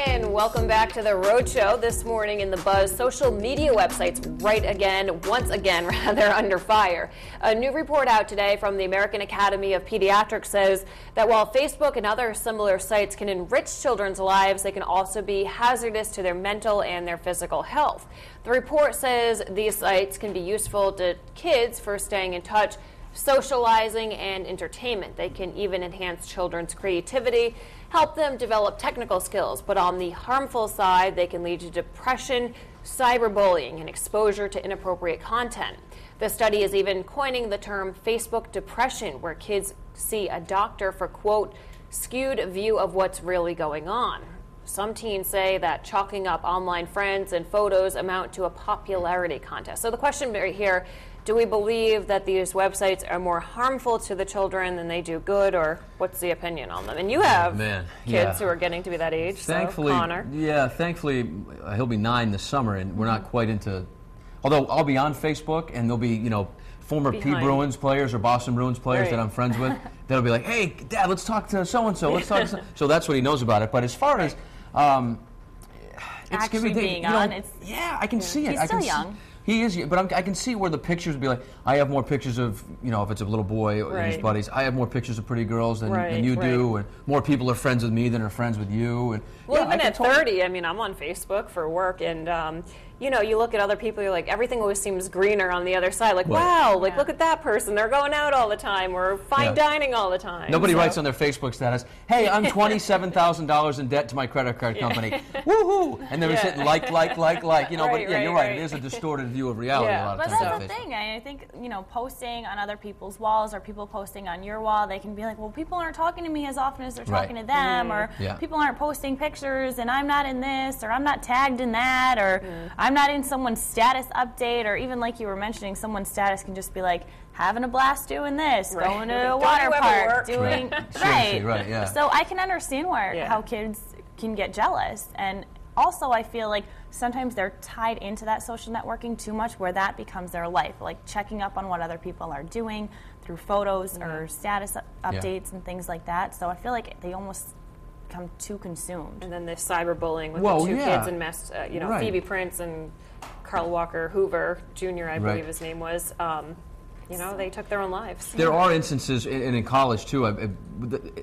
And welcome back to the Roadshow. This morning in the buzz, social media websites once again, under fire. A new report out today from the American Academy of Pediatrics says that while Facebook and other similar sites can enrich children's lives, they can also be hazardous to their mental and their physical health. The report says these sites can be useful to kids for staying in touch, socializing, and entertainment. They can even enhance children's creativity, help them develop technical skills, but on the harmful side, they can lead to depression, cyberbullying, and exposure to inappropriate content. The study is even coining the term Facebook depression, where kids see a doctor for, quote, skewed view of what's really going on. Some teens say that chalking up online friends and photos amount to a popularity contest. So the question right here, do we believe that these websites are more harmful to the children than they do good, or what's the opinion on them? And you have kids who are getting to be that age, thankfully, so Connor. Yeah, thankfully, he'll be 9 this summer, and we're not quite into, although I'll be on Facebook, and there'll be, former P. Bruins players or Boston Bruins players that I'm friends with. That'll be like, hey, Dad, let's talk to so-and-so, let's talk to so that's what he knows about it. But as far as actually being on, I can see it. He's still young. He is, but I can see where the pictures would be like, I have more pictures of, if it's a little boy or his buddies, I have more pictures of pretty girls than you do, and more people are friends with me than are friends with you. And well, even at 30, I'm on Facebook for work, and you look at other people, you're like, everything always seems greener on the other side. Like, wow, look at that person. They're going out all the time or fine dining all the time. Nobody writes on their Facebook status, hey, I'm $27,000 in debt to my credit card company. Woohoo! And they're hitting like. But you're right. It is a distorted view of reality a lot of times. But that's the thing. I think, posting on other people's walls or people posting on your wall, they can be like, well, people aren't talking to me as often as they're talking to them, or people aren't posting pictures and I'm not in this, or I'm not tagged in that, or I'm not in someone's status update, or even like you were mentioning, someone's status can just be like having a blast doing this, going to a water park, doing So I can understand how kids can get jealous, and also I feel like sometimes they're tied into that social networking too much, where that becomes their life, like checking up on what other people are doing through photos or status updates and things like that. So I feel like they almost become too consumed. And then the cyberbullying with the two kids in Phoebe Prince and Carl Walker Hoover Jr., I believe his name was. They took their own lives. There are instances, and in college too,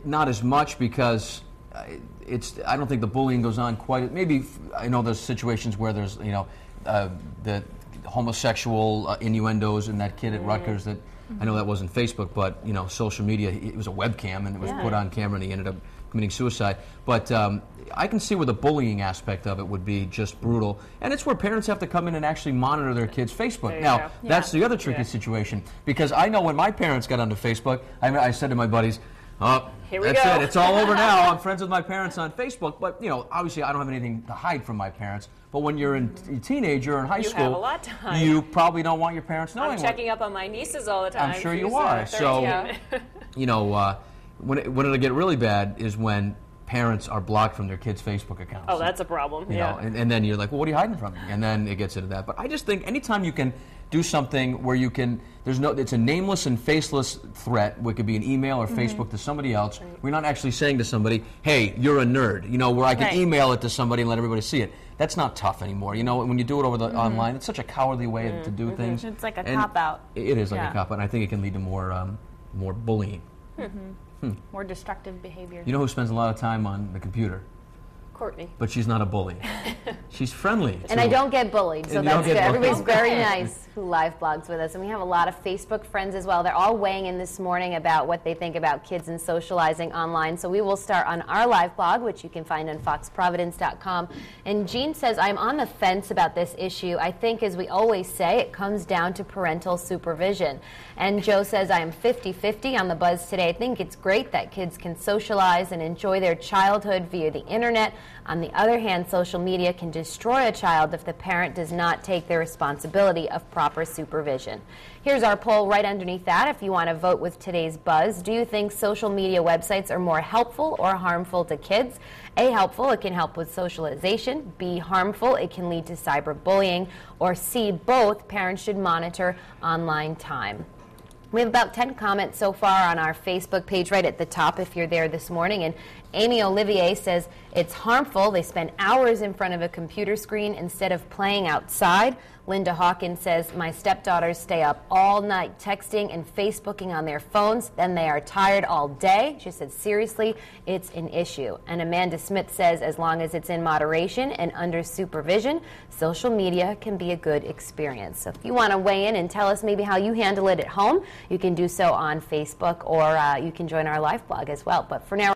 not as much because I don't think the bullying goes on quite. Maybe I know there's situations where there's the homosexual innuendos and that kid at Rutgers that I know that wasn't Facebook, but social media. It was a webcam and it was put on camera and he ended up committing suicide. But I can see where the bullying aspect of it would be just brutal, and it's where parents have to come in and actually monitor their kids' Facebook. Now that's the other tricky situation, because I know when my parents got onto Facebook, I said to my buddies, "Oh, that's it. It's all over now. I'm friends with my parents on Facebook." But obviously, I don't have anything to hide from my parents. But when you're a teenager in high school, you have a lot to hide. You probably don't want your parents knowing. I'm checking up on my nieces all the time. I'm sure you are. So, when it'll get really bad is when parents are blocked from their kids' Facebook accounts. Oh, that's a problem. And then you're like, well, what are you hiding from me? And then it gets into that. But I just think anytime you can do something where you can, it's a nameless and faceless threat, where it could be an email or Facebook to somebody else. We're not actually saying to somebody, hey, you're a nerd, where I can email it to somebody and let everybody see it. That's not tough anymore. When you do it over the online, it's such a cowardly way to do things. It's like a cop-out. It is like a cop-out, and I think it can lead to more bullying. More destructive behavior. You know who spends a lot of time on the computer? Courtney. But she's not a bully. She's friendly. And I don't get bullied, so that's good. Everybody's very nice who live blogs with us. And we have a lot of Facebook friends as well. They're all weighing in this morning about what they think about kids and socializing online. So we will start on our live blog, which you can find on foxprovidence.com. And Jean says, I'm on the fence about this issue. I think, as we always say, it comes down to parental supervision. And Joe says, I am 50-50 on the buzz today. I think it's great that kids can socialize and enjoy their childhood via the internet. On the other hand, social media can destroy a child if the parent does not take their responsibility of proper supervision. Here's our poll right underneath that if you want to vote with today's buzz. Do you think social media websites are more helpful or harmful to kids? A, helpful, it can help with socialization. B, harmful, it can lead to cyberbullying. Or C, both, parents should monitor online time. We have about 10 comments so far on our Facebook page right at the top if you're there this morning, and Amy Olivier says it's harmful. They spend hours in front of a computer screen instead of playing outside. Linda Hawkins says, my stepdaughters stay up all night texting and Facebooking on their phones. Then they are tired all day. She said, seriously, it's an issue. And Amanda Smith says, as long as it's in moderation and under supervision, social media can be a good experience. So if you want to weigh in and tell us maybe how you handle it at home, you can do so on Facebook, or you can join our live blog as well. But for now,